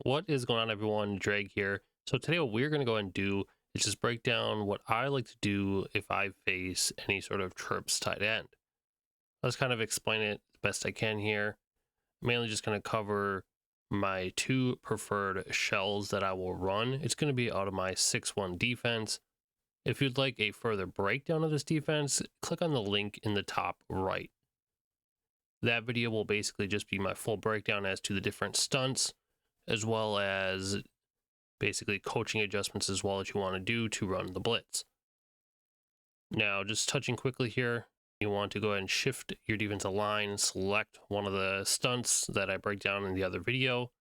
What is going on, everyone? Drag here. So today what we're going to go ahead and do is just break down what I like to do if I face any sort of trips tight end. Let's kind of explain it the best I can here. Mainly just going to cover my two preferred shells that I will run. It's going to be out of my 6-1 defense. If you'd like a further breakdown of this defense, click on the link in the top right. That video will basically just be my full breakdown as to the different stunts, as well as basically coaching adjustments as well that you want to do to run the blitz. Now, just touching quickly here, you want to go ahead and shift your defensive line, select one of the stunts that I break down in the other video,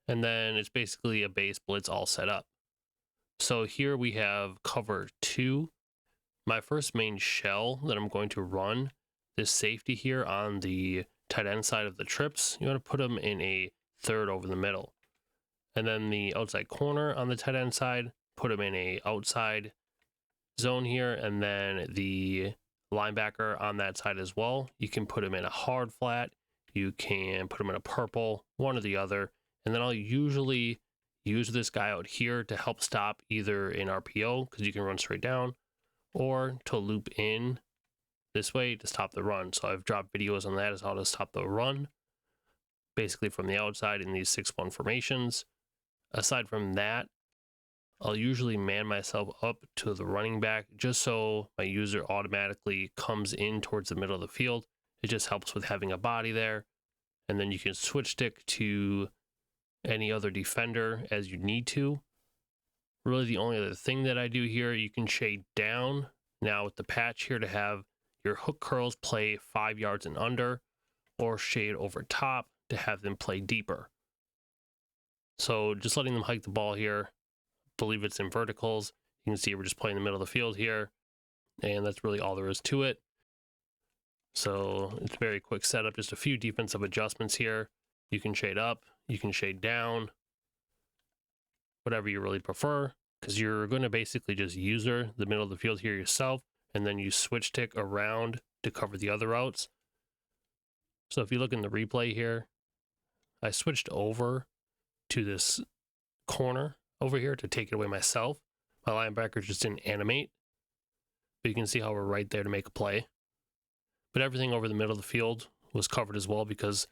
and then it's basically a base blitz all set up. So here we have cover 2. My first main shell that I'm going to run, this safety here on the tight end side of the trips, you want to put them in a third over the middle. And then the outside corner on the tight end side, put them in a outside zone here. And then the linebacker on that side as well, you can put them in a hard flat. You can put them in a purple, one or the other. And then I'll usually use this guy out here to help stop either in RPO, because you can run straight down, or to loop in this way to stop the run. So I've dropped videos on that as how to stop the run, basically from the outside in these 6-1 formations. Aside from that, I'll usually man myself up to the running back just so my user automatically comes in towards the middle of the field. It just helps with having a body there. And then you can switch stick to any other defender as you need to. Really the only other thing that I do here, you can shade down now with the patch here to have your hook curls play 5 yards and under, or shade over top to have them play deeper. So just letting them hike the ball here. I believe it's in verticals. You can see we're just playing in the middle of the field here. And that's really all there is to it. So it's a very quick setup, just a few defensive adjustments here. You can shade up, you can shade down, whatever you really prefer, because you're going to basically just user the middle of the field here yourself, and then you switch tick around to cover the other routes. So if you look in the replay here, I switched over to this corner over here to take it away myself. My linebacker just didn't animate, but you can see how we're right there to make a play. But everything over the middle of the field was covered as well, because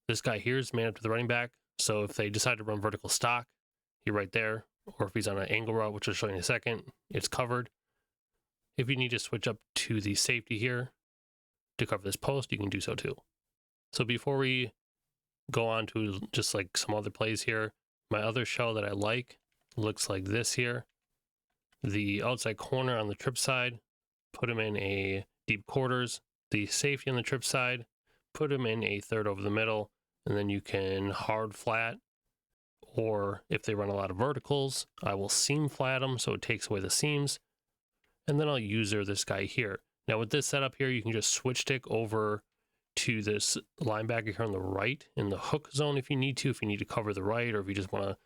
this guy here is man up to the running back. So if they decide to run vertical stock, you're right there. Or if he's on an angle route, which I'll show you in a second, it's covered. If you need to switch up to the safety here to cover this post, you can do so too. So before we go on to just like some other plays here, my other shell that I like looks like this here. The outside corner on the trip side, put him in a deep quarters. The safety on the trip side, put him in a third over the middle, and then you can hard flat, or if they run a lot of verticals, I will seam flat them so it takes away the seams. And then I'll user this guy here. Now with this setup here, you can just switch stick over to this linebacker here on the right in the hook zone if you need to cover the right, or if you just want to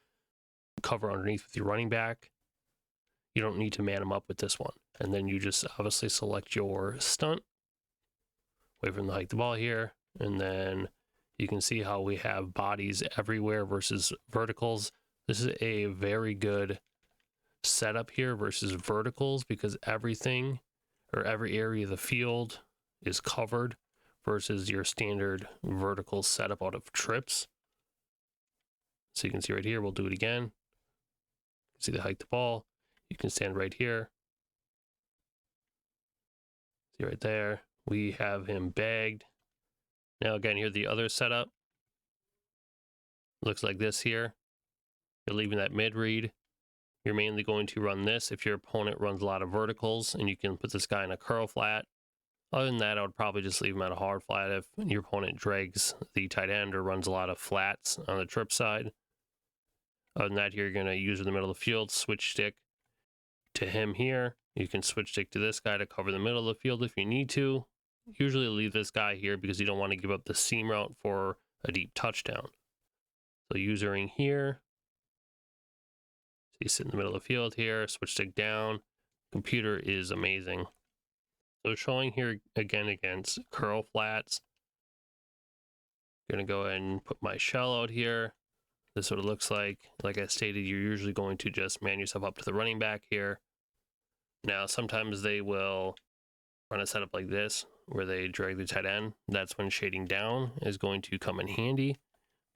cover underneath with your running back. You don't need to man them up with this one. And then you just obviously select your stunt, wait for them to hike the ball here, and then you can see how we have bodies everywhere versus verticals. This is a very good setup here versus verticals, because everything or every area of the field is covered versus your standard vertical setup out of trips. So you can see right here, we'll do it again. See the hike the ball. You can stand right here. See right there. We have him bagged. Now again, here's the other setup. Looks like this here. You're leaving that mid read. You're mainly going to run this if your opponent runs a lot of verticals, and you can put this guy in a curl flat. Other than that, I would probably just leave him at a hard flat if your opponent drags the tight end or runs a lot of flats on the trip side. Other than that, here you're going to use in the middle of the field, switch stick to him here. You can switch stick to this guy to cover the middle of the field if you need to. Usually leave this guy here because you don't want to give up the seam route for a deep touchdown. So usering here. So you sit in the middle of the field here, switch stick down. Computer is amazing. So showing here again against curl flats. I'm going to go ahead and put my shell out here. this is what it looks like. Like I stated, you're usually going to just man yourself up to the running back here. Now, sometimes they will run a setup like this, where they drag the tight end. That's when shading down is going to come in handy,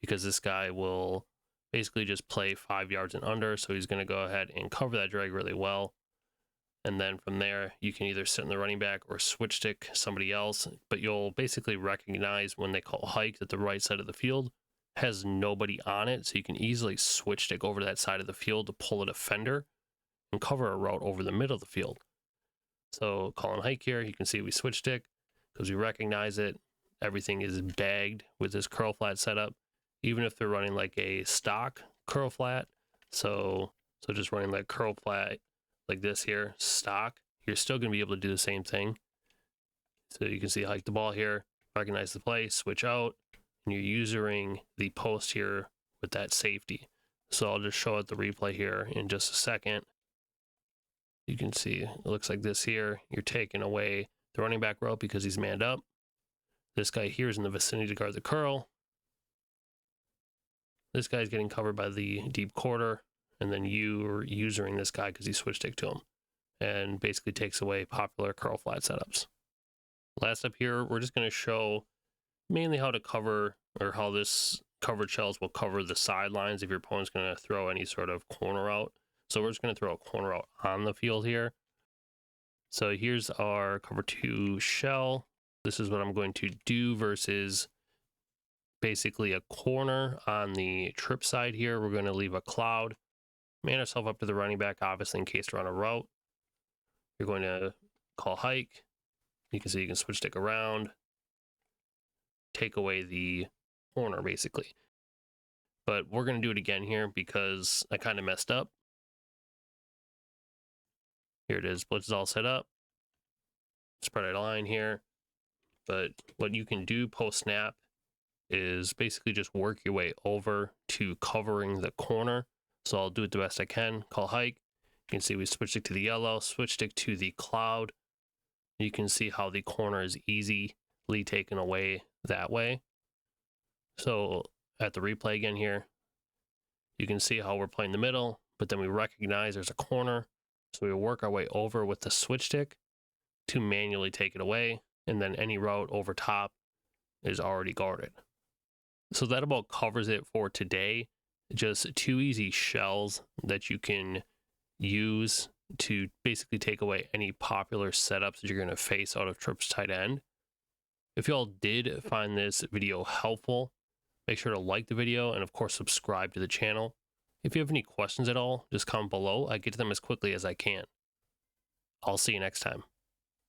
because this guy will basically just play 5 yards and under. So he's going to go ahead and cover that drag really well. And then from there, you can either sit in the running back or switch stick somebody else, but you'll basically recognize when they call hike that the right side of the field has nobody on it. So you can easily switch stick over to that side of the field to pull a defender and cover a route over the middle of the field. So calling hike here, you can see we switch stick because we recognize it. Everything is bagged with this curl flat setup, even if they're running like a stock curl flat. So just running like curl flat like this here, stock, you're still going to be able to do the same thing. So you can see hike the ball here, recognize the play, switch out, and you're using the post here with that safety. So I'll just show it the replay here in just a second. You can see it looks like this here. You're taking away the running back route because he's manned up. This guy here is in the vicinity to guard the curl. This guy's getting covered by the deep quarter, and then you are using this guy because he switched stick to him and basically takes away popular curl flat setups. Last up here, we're just going to show mainly how to cover, or how this covered shells will cover the sidelines if your opponent's going to throw any sort of corner out. So we're just going to throw a corner out on the field here. So here's our cover 2 shell. This is what I'm going to do versus basically a corner on the trip side here. We're going to leave a cloud, man ourselves up to the running back, obviously in case we're on a route. You're going to call hike. You can see you can switch stick around, take away the corner basically. But we're going to do it again here because I kind of messed up. Here it is, blitz is all set up. Spread out line here. But what you can do post snap is basically just work your way over to covering the corner. So I'll do it the best I can. Call hike. You can see we switch stick to the yellow, switch stick to the cloud. You can see how the corner is easily taken away that way. So at the replay again here, you can see how we're playing the middle, but then we recognize there's a corner. So we work our way over with the switch stick to manually take it away. And then any route over top is already guarded. So that about covers it for today. Just 2 easy shells that you can use to basically take away any popular setups that you're going to face out of trips tight end. If y'all did find this video helpful, make sure to like the video and of course subscribe to the channel. If you have any questions at all, just comment below. I get to them as quickly as I can. I'll see you next time.